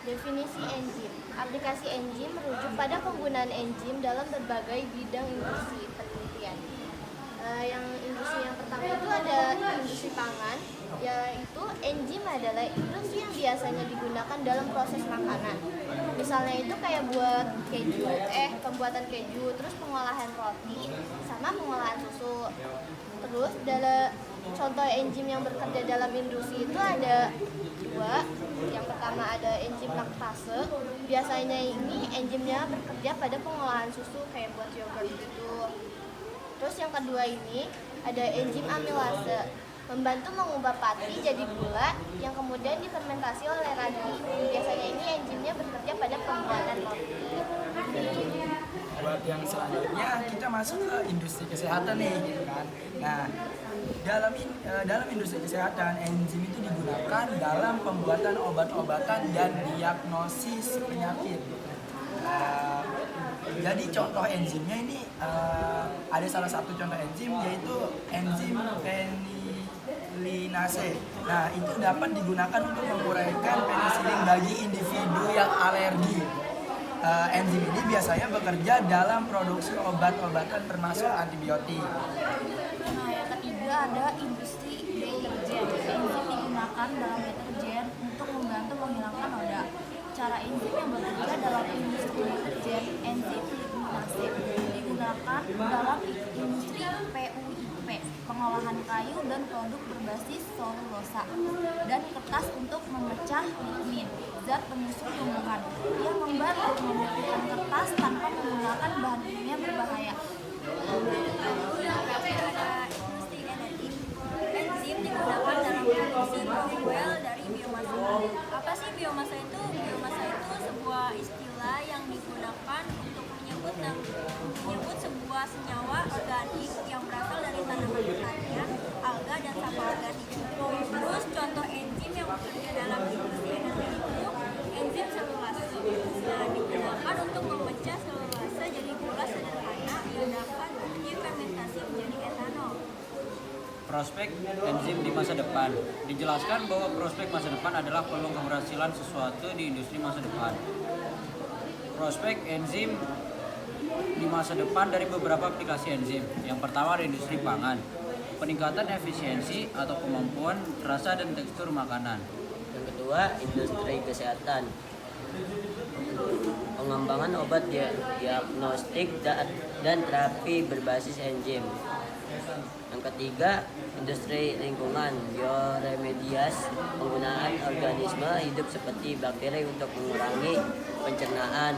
Definisi enzim. Aplikasi enzim merujuk pada penggunaan enzim dalam berbagai bidang industri penelitian. Yang industri yang pertama itu ada industri pangan, yaitu enzim adalah industri yang biasanya digunakan dalam proses makanan. Misalnya itu kayak buat pembuatan keju, terus pengolahan roti, sama pengolahan susu. Terus dalam contoh enzim yang bekerja dalam industri itu ada dua. Yang pertama ada enzim laktase. Biasanya ini enzimnya bekerja pada pengolahan susu kayak buat yogurt gitu. Terus yang kedua ini ada enzim amilase, membantu mengubah pati jadi gula yang kemudian difermentasi oleh ragi. Biasanya ini enzimnya bekerja pada pembuatan roti. Buat yang selanjutnya kita masuk ke industri kesehatan nih, gitu kan. Nah, dalam industri kesehatan enzim itu digunakan dalam pembuatan obat-obatan dan diagnosis penyakit. Jadi contoh enzimnya ini ada salah satu contoh enzim yaitu enzim penilinase. Nah, itu dapat digunakan untuk menguraikan penisilin bagi individu yang alergi. Enzim ini biasanya bekerja dalam produksi obat-obatan termasuk antibiotik. Nah, yang ketiga ada industri deterjen. Enzim digunakan dalam deterjen untuk membantu menghilangkan noda. Cara enzim yang bekerja dalam industri deterjen, enzim lignase, digunakan dalam industri PUIP, pengolahan kayu dan produk berbasis selulosa, dan kertas untuk memecah lignin, zat penyusun tumbuhan, yang membantu membuatkan kertas tanpa menggunakan bahan kimia berbahaya. Industri energi. Enzim digunakan dalam produksi fuel dari biomasa. Apa sih biomasa itu? Biomasa itu sebuah istilah yang digunakan untuk menyebut sebuah senyawa organik yang berasal dari tanaman pertanian, alga dan sampah organik. Terus contoh enzim yang bekerja dalam industri energi itu enzim selulase. Nah, digunakan untuk memecah selulase jadi gula sederhana yang dapat difermentasi menjadi etanol. Prospek enzim di masa depan. Dijelaskan bahwa prospek masa depan adalah peluang keberhasilan sesuatu di industri masa depan. Prospek enzim di masa depan dari beberapa aplikasi enzim. Yang pertama ada industri pangan. Peningkatan efisiensi atau kemampuan rasa dan tekstur makanan. Yang kedua, industri kesehatan. Pengembangan obat diagnostik dan terapi berbasis enzim. Yang ketiga, industri lingkungan, bioremedias, penggunaan organisme hidup seperti bakteri untuk mengurangi pencernaan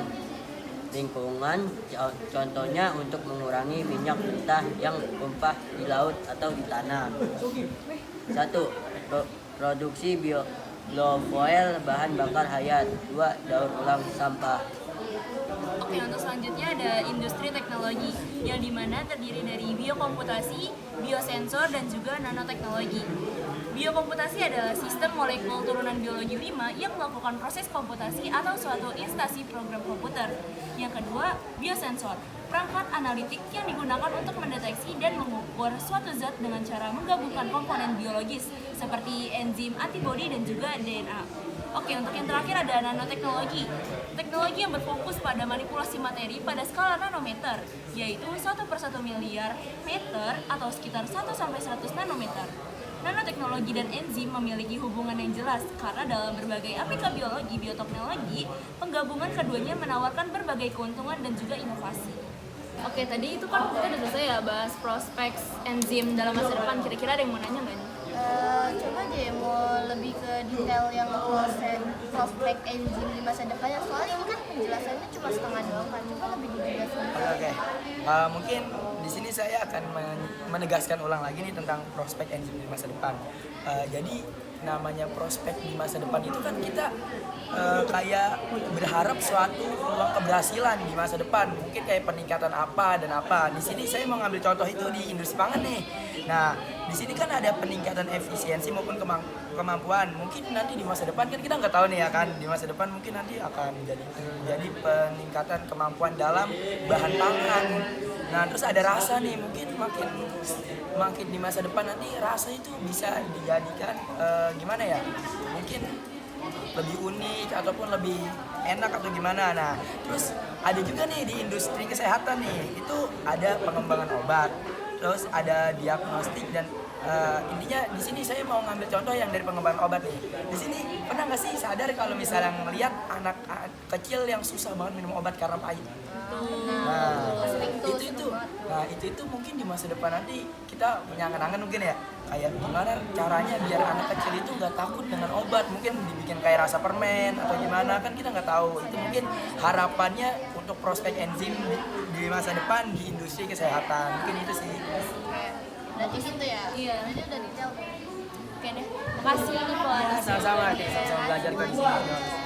lingkungan, contohnya untuk mengurangi minyak mentah yang tumpah di laut atau di tanah. 1. Produksi biofuel bahan bakar hayat. 2. Daur ulang sampah. Oke, untuk selanjutnya ada industri teknologi yang dimana terdiri dari biokomputasi, biosensor, dan juga nanoteknologi. Biokomputasi adalah sistem molekul turunan biologi 5 yang melakukan proses komputasi atau suatu instansi program komputer. Yang kedua, biosensor, perangkat analitik yang digunakan untuk mendeteksi dan mengukur suatu zat dengan cara menggabungkan komponen biologis seperti enzim, antibodi, dan juga DNA. Oke, untuk yang terakhir ada nanoteknologi. Teknologi yang berfokus pada manipulasi materi pada skala nanometer, yaitu 1/1 miliar meter atau sekitar 1-100 nanometer. Nanoteknologi dan enzim memiliki hubungan yang jelas karena dalam berbagai aplikasi biologi, bioteknologi, penggabungan keduanya menawarkan berbagai keuntungan dan juga inovasi. Oke, tadi itu kan kita udah selesai ya bahas prospek enzim dalam masa depan. Kira-kira ada yang mau nanya nggak nih? Coba deh mau lebih ke detail yang prospek enzim di masa depan ya, soalnya ini kan penjelasannya cuma setengah doang kan, coba lebih dijelasin. Oke. Mungkin di sini saya akan menegaskan ulang lagi nih tentang prospek enzim di masa depan. Jadi namanya prospek di masa depan itu kan kita kayak berharap suatu peluang keberhasilan di masa depan, mungkin kayak peningkatan apa dan apa. Di sini saya mau ngambil contoh itu di industri pangan nih. Nah, di sini kan ada peningkatan efisiensi maupun kemampuan. Mungkin nanti di masa depan kan kita nggak tahu nih ya kan, di masa depan mungkin nanti akan terjadi peningkatan kemampuan dalam bahan pangan. Nah, terus ada rasa nih, mungkin makin di masa depan nanti rasa itu bisa dijadikan gimana ya? Mungkin lebih unik ataupun lebih enak atau gimana. Nah, terus ada juga nih di industri kesehatan nih, itu ada pengembangan obat, terus ada diagnostik dan intinya di sini saya mau ngambil contoh yang dari pengembangan obat nih. Di sini pernah nggak sih sadar kalau misalnya ngelihat anak kecil yang susah banget minum obat karena pahit? Nah, itu mungkin di masa depan nanti kita punya angan-angan mungkin ya, kayak gimana caranya biar anak kecil itu nggak takut dengan obat, mungkin dibikin kayak rasa permen atau gimana, kan kita nggak tahu. Itu mungkin harapannya untuk prospek enzim di masa depan di industri kesehatan, mungkin itu sih. Dari situ ya. Iya. Ini udah detail. Oke deh, makasih nih Pak. Sama-sama, kita sama belajar ke sini.